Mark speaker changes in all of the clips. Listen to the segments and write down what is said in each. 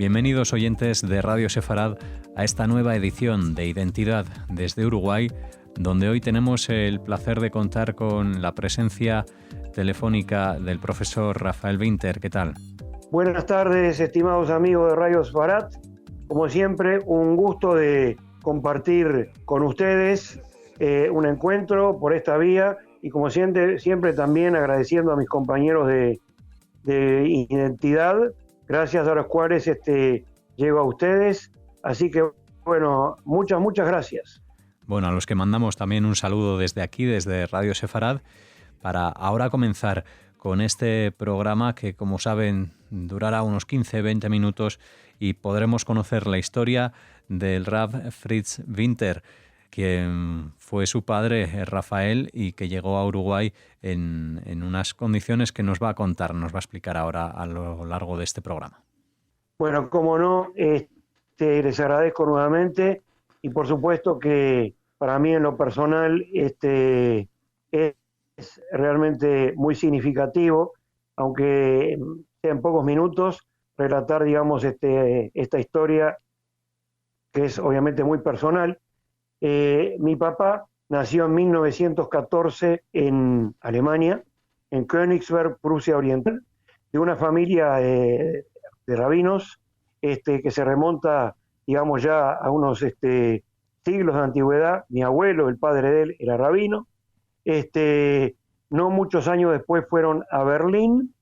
Speaker 1: Bienvenidos oyentes de Radio Sefarad a esta nueva edición de Identidad desde Uruguay, donde hoy tenemos el placer de contar con la presencia telefónica del profesor Rafael Winter. ¿Qué tal?
Speaker 2: Buenas tardes, estimados amigos de Radio Sefarad. Como siempre, un gusto de compartir con ustedes un encuentro por esta vía y como siempre también agradeciendo a mis compañeros de Identidad, gracias a los cuales llego a ustedes. Así que, bueno, muchas gracias.
Speaker 1: Bueno, a los que mandamos también un saludo desde aquí, desde Radio Sefarad, para ahora comenzar con este programa que, como saben, durará unos 15-20 minutos y podremos conocer la historia del Rav Fritz Winter, quien fue su padre, Rafael, y que llegó a Uruguay en unas condiciones que nos va a contar, nos va a explicar ahora a lo largo de este programa.
Speaker 2: Bueno, como no, les agradezco nuevamente y por supuesto que para mí en lo personal es realmente muy significativo, aunque sea en pocos minutos, relatar, digamos, esta historia que es obviamente muy personal. Mi papá nació en 1914 en Alemania, en Königsberg, Prusia Oriental, de una familia de rabinos que se remonta, digamos, ya a unos siglos de antigüedad. Mi abuelo, el padre de él, era rabino. No muchos años después fueron a Berlín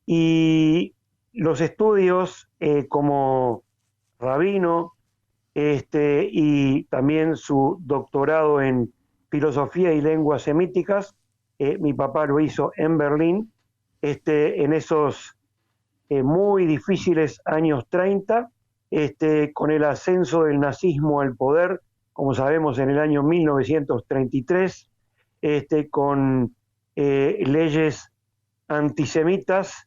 Speaker 2: y los estudios como rabino y también su doctorado en filosofía y lenguas semíticas, mi papá lo hizo en Berlín, en esos muy difíciles años 30, con el ascenso del nazismo al poder, como sabemos en el año 1933, con leyes antisemitas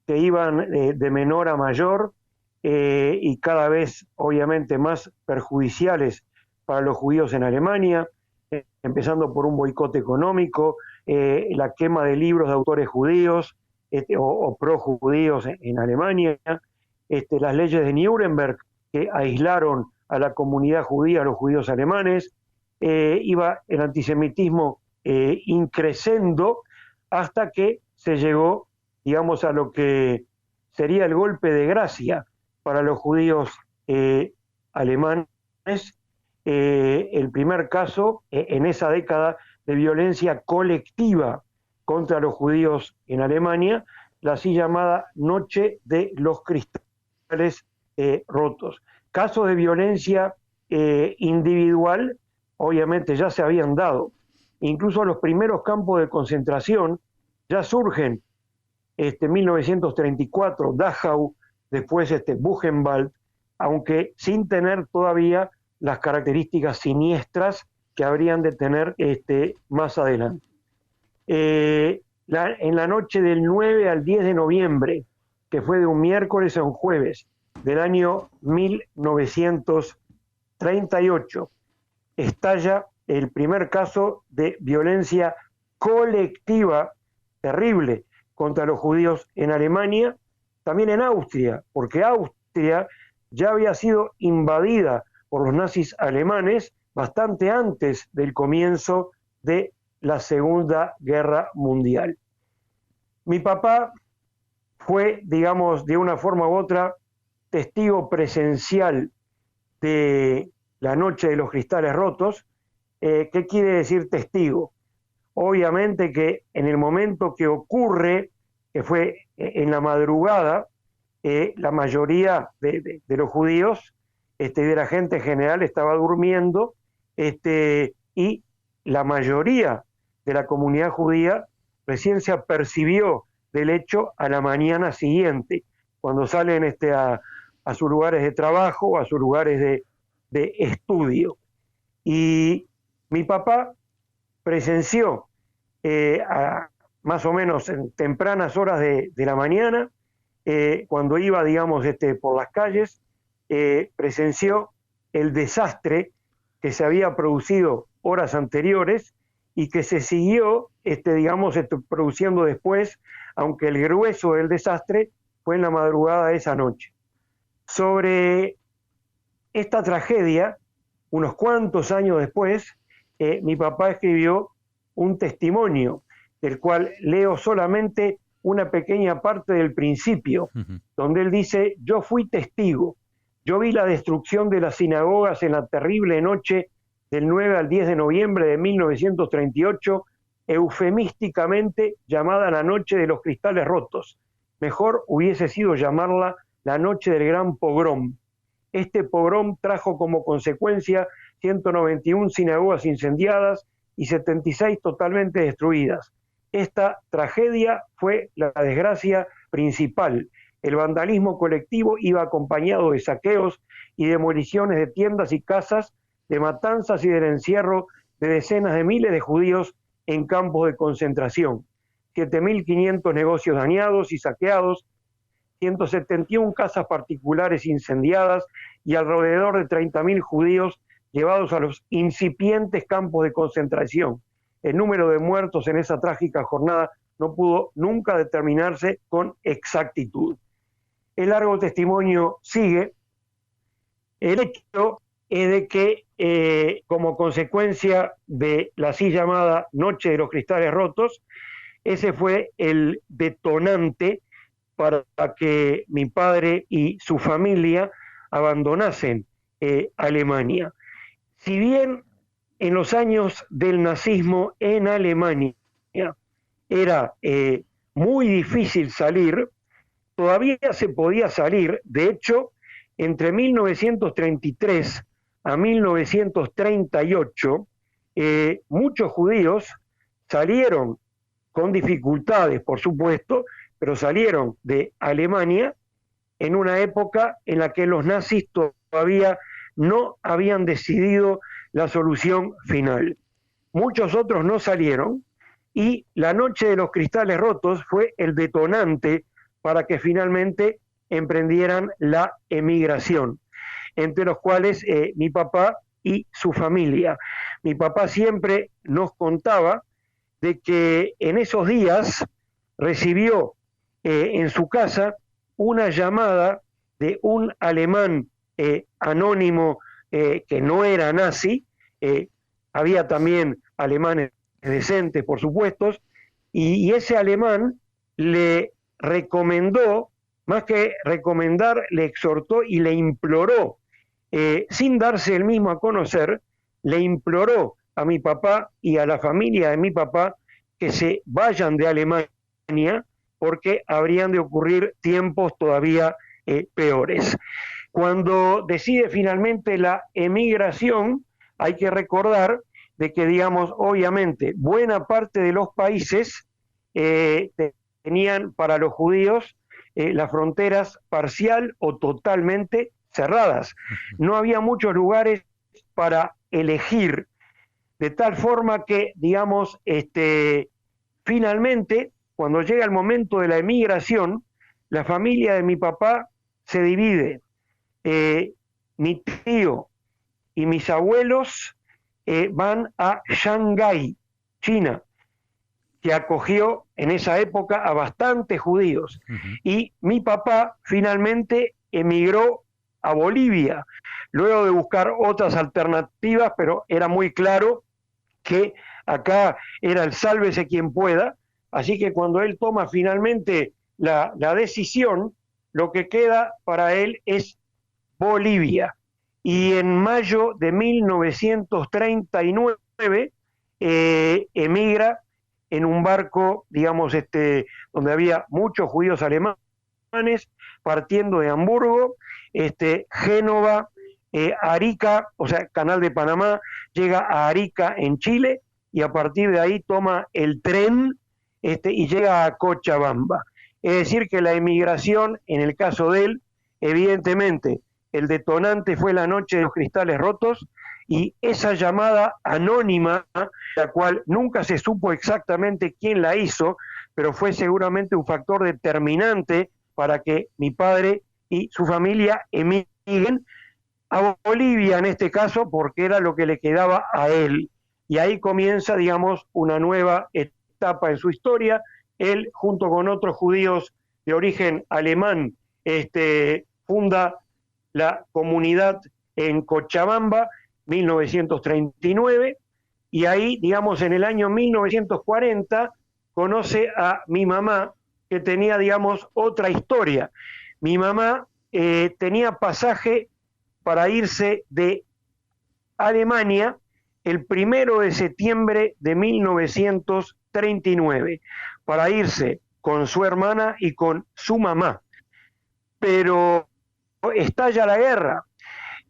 Speaker 2: que iban de menor a mayor y cada vez obviamente más perjudiciales para los judíos en Alemania, empezando por un boicot económico, la quema de libros de autores judíos o pro-judíos en Alemania, las leyes de Nuremberg que aislaron a la comunidad judía, a los judíos alemanes, iba el antisemitismo increciendo hasta que se llegó, digamos, a lo que sería el golpe de gracia para los judíos alemanes, el primer caso en esa década de violencia colectiva contra los judíos en Alemania, la así llamada Noche de los Cristales Rotos. Casos de violencia individual, obviamente ya se habían dado. Incluso los primeros campos de concentración ya surgen, 1934, Dachau, después Buchenwald, aunque sin tener todavía las características siniestras que habrían de tener más adelante. En la noche del 9 al 10 de noviembre, que fue de un miércoles a un jueves del año 1938, estalla el primer caso de violencia colectiva terrible contra los judíos en Alemania, también en Austria, porque Austria ya había sido invadida por los nazis alemanes bastante antes del comienzo de la Segunda Guerra Mundial. Mi papá fue, digamos, de una forma u otra, testigo presencial de la Noche de los Cristales Rotos. ¿Qué quiere decir testigo? Obviamente que en el momento que ocurre, que fue en la madrugada, la mayoría de los judíos, de la gente en general, estaba durmiendo, y la mayoría de la comunidad judía recién se apercibió del hecho a la mañana siguiente, cuando salen a sus lugares de trabajo, a sus lugares de estudio. Y mi papá presenció más o menos en tempranas horas de la mañana, cuando iba, digamos, por las calles, presenció el desastre que se había producido horas anteriores y que se siguió, digamos, produciendo después, aunque el grueso del desastre fue en la madrugada de esa noche. Sobre esta tragedia, unos cuantos años después, mi papá escribió un testimonio, del cual leo solamente una pequeña parte del principio, donde él dice: yo fui testigo, yo vi la destrucción de las sinagogas en la terrible noche del 9 al 10 de noviembre de 1938, eufemísticamente llamada la noche de los cristales rotos. Mejor hubiese sido llamarla la noche del gran pogrom. Este pogrom trajo como consecuencia 191 sinagogas incendiadas y 76 totalmente destruidas. Esta tragedia fue la desgracia principal. El vandalismo colectivo iba acompañado de saqueos y demoliciones de tiendas y casas, de matanzas y del encierro de decenas de miles de judíos en campos de concentración. 7.500 negocios dañados y saqueados, 171 casas particulares incendiadas y alrededor de 30.000 judíos llevados a los incipientes campos de concentración. El número de muertos en esa trágica jornada no pudo nunca determinarse con exactitud. El largo testimonio sigue. El hecho es de que, como consecuencia de la así llamada Noche de los Cristales Rotos, ese fue el detonante para que mi padre y su familia abandonasen Alemania. Si bien en los años del nazismo en Alemania era muy difícil salir, todavía se podía salir. De hecho, entre 1933 a 1938, muchos judíos salieron con dificultades, por supuesto, pero salieron de Alemania en una época en la que los nazis todavía no habían decidido la solución final. Muchos otros no salieron y la Noche de los Cristales Rotos fue el detonante para que finalmente emprendieran la emigración, entre los cuales mi papá y su familia. Mi papá siempre nos contaba de que en esos días recibió en su casa una llamada de un alemán anónimo que no era nazi. Había también alemanes decentes, por supuesto, y ese alemán le recomendó, más que recomendar, le exhortó y le imploró, sin darse él mismo a conocer, le imploró a mi papá y a la familia de mi papá que se vayan de Alemania porque habrían de ocurrir tiempos todavía peores. Cuando decide finalmente la emigración, hay que recordar de que, digamos, obviamente, buena parte de los países tenían para los judíos las fronteras parcial o totalmente cerradas. No había muchos lugares para elegir, de tal forma que, digamos, finalmente, cuando llega el momento de la emigración, la familia de mi papá se divide. Mi tío y mis abuelos van a Shanghái, China, que acogió en esa época a bastantes judíos. Y mi papá finalmente emigró a Bolivia, luego de buscar otras alternativas, pero era muy claro que acá era el sálvese quien pueda. Así que cuando él toma finalmente la decisión, lo que queda para él es Bolivia. Y en mayo de 1939 emigra en un barco, digamos, donde había muchos judíos alemanes, partiendo de Hamburgo, Génova, Arica, o sea, Canal de Panamá, llega a Arica en Chile y a partir de ahí toma el tren y llega a Cochabamba. Es decir, que la emigración, en el caso de él, evidentemente, el detonante fue la Noche de los Cristales Rotos y esa llamada anónima, la cual nunca se supo exactamente quién la hizo, pero fue seguramente un factor determinante para que mi padre y su familia emigren a Bolivia en este caso, porque era lo que le quedaba a él. Y ahí comienza, digamos, una nueva etapa en su historia. Él, junto con otros judíos de origen alemán, funda la comunidad en Cochabamba, 1939, y ahí, digamos, en el año 1940, conoce a mi mamá, que tenía, digamos, otra historia. Mi mamá tenía pasaje para irse de Alemania el 1 de septiembre de 1939, para irse con su hermana y con su mamá. Pero estalla la guerra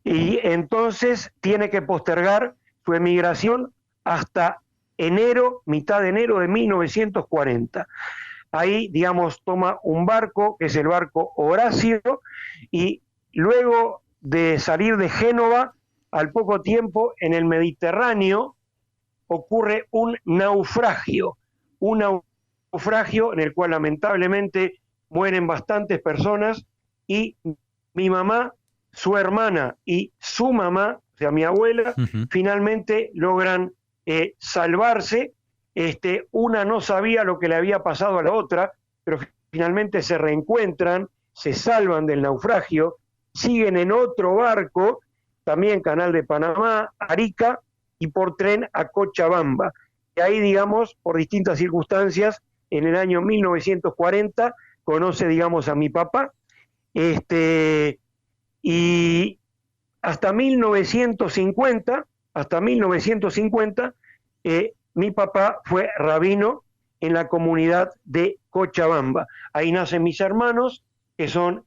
Speaker 2: y entonces tiene que postergar su emigración hasta enero, mitad de enero de 1940. Ahí, digamos, toma un barco, que es el barco Horacio, y luego de salir de Génova, al poco tiempo en el Mediterráneo ocurre un naufragio en el cual lamentablemente mueren bastantes personas, y mi mamá, su hermana y su mamá, o sea, mi abuela, finalmente logran salvarse. Una no sabía lo que le había pasado a la otra, pero finalmente se reencuentran, se salvan del naufragio, siguen en otro barco, también Canal de Panamá, Arica, y por tren a Cochabamba. Y ahí, digamos, por distintas circunstancias, en el año 1940, conoce, digamos, a mi papá, y hasta 1950, mi papá fue rabino en la comunidad de Cochabamba. Ahí nacen mis hermanos, que son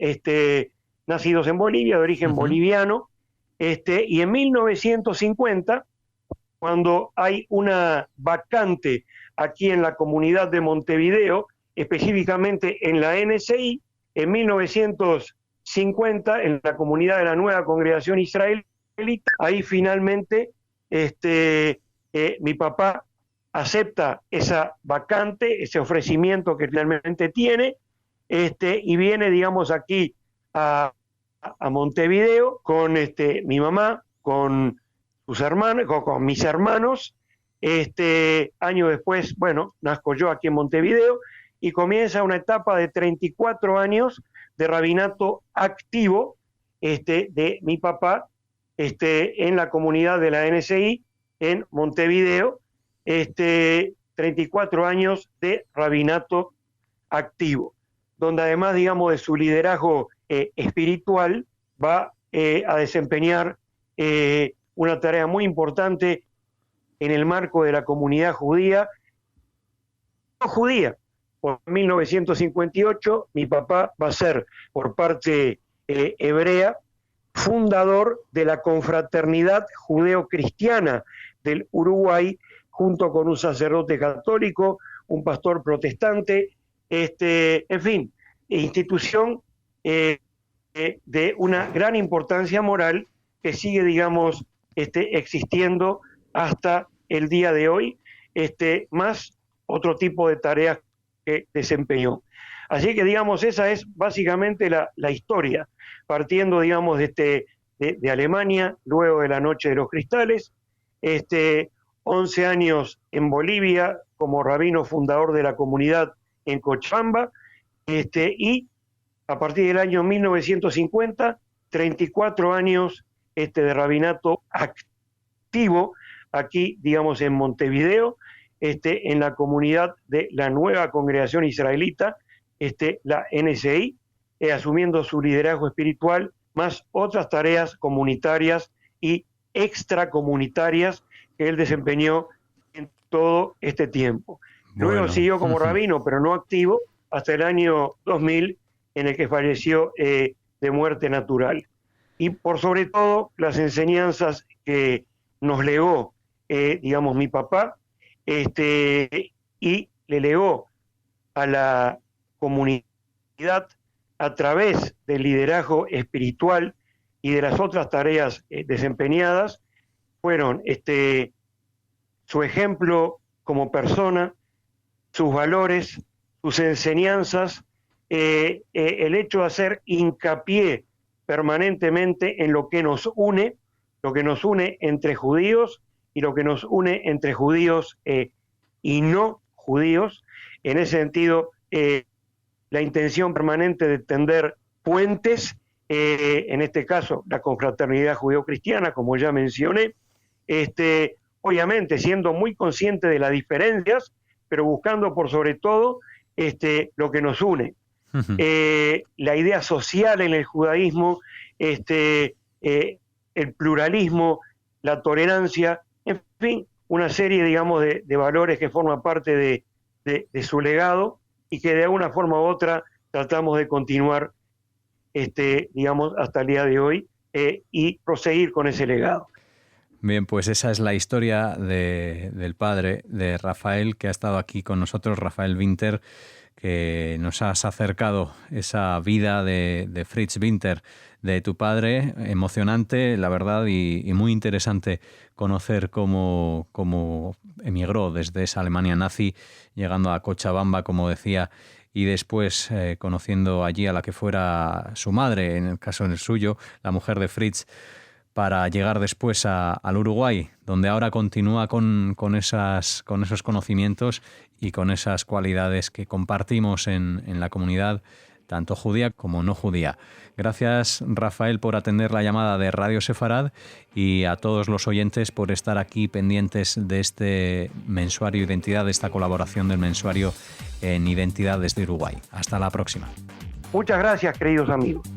Speaker 2: nacidos en Bolivia, de origen boliviano, y en 1950, cuando hay una vacante aquí en la comunidad de Montevideo, específicamente en la NSI, en 1950, en la comunidad de la Nueva Congregación Israelita, ahí finalmente mi papá acepta esa vacante, ese ofrecimiento que finalmente tiene, y viene, digamos, aquí a Montevideo con mi mamá, con sus hermanos, con mis hermanos. Año después, bueno, nazco yo aquí en Montevideo, y comienza una etapa de 34 años de rabinato activo de mi papá en la comunidad de la NSI en Montevideo, 34 años de rabinato activo, donde además, digamos, de su liderazgo espiritual, va a desempeñar una tarea muy importante en el marco de la comunidad judía. Por 1958, mi papá va a ser, por parte hebrea, fundador de la confraternidad judeo-cristiana del Uruguay, junto con un sacerdote católico, un pastor protestante, en fin, institución de una gran importancia moral que sigue, digamos, existiendo hasta el día de hoy, más otro tipo de tareas que desempeñó. Así que, digamos, esa es básicamente la historia, partiendo, digamos, de Alemania, luego de la Noche de los Cristales, 11 años en Bolivia como rabino fundador de la comunidad en Cochabamba, y a partir del año 1950, 34 años de rabinato activo aquí, digamos, en Montevideo, en la comunidad de la Nueva Congregación Israelita, la NSI, asumiendo su liderazgo espiritual, más otras tareas comunitarias y extracomunitarias que él desempeñó en todo este tiempo. Luego siguió como rabino, pero no activo, hasta el año 2000, en el que falleció de muerte natural. Y por sobre todo, las enseñanzas que nos legó, digamos, mi papá, y le legó a la comunidad a través del liderazgo espiritual y de las otras tareas desempeñadas, fueron su ejemplo como persona, sus valores, sus enseñanzas, el hecho de hacer hincapié permanentemente en lo que nos une entre judíos y lo que nos une entre judíos y no judíos. En ese sentido, la intención permanente de tender puentes en este caso la confraternidad judeo-cristiana, como ya mencioné, obviamente siendo muy consciente de las diferencias, pero buscando por sobre todo lo que nos une. La idea social en el judaísmo, el pluralismo, la tolerancia, en fin, una serie, digamos, de valores que forman parte de su legado y que de alguna forma u otra tratamos de continuar, digamos, hasta el día de hoy y proseguir con ese legado.
Speaker 1: Bien, pues esa es la historia del padre de Rafael, que ha estado aquí con nosotros, Rafael Winter, que nos has acercado esa vida de Fritz Winter, de tu padre, emocionante, la verdad, y muy interesante conocer cómo emigró desde esa Alemania nazi, llegando a Cochabamba, como decía, y después conociendo allí a la que fuera su madre, en el caso en el suyo, la mujer de Fritz, para llegar después al Uruguay, donde ahora continúa con esos conocimientos y con esas cualidades que compartimos en la comunidad, tanto judía como no judía. Gracias, Rafael, por atender la llamada de Radio Sefarad y a todos los oyentes por estar aquí pendientes de este mensuario Identidad, de esta colaboración del mensuario en Identidad desde Uruguay. Hasta la próxima.
Speaker 2: Muchas gracias, queridos amigos.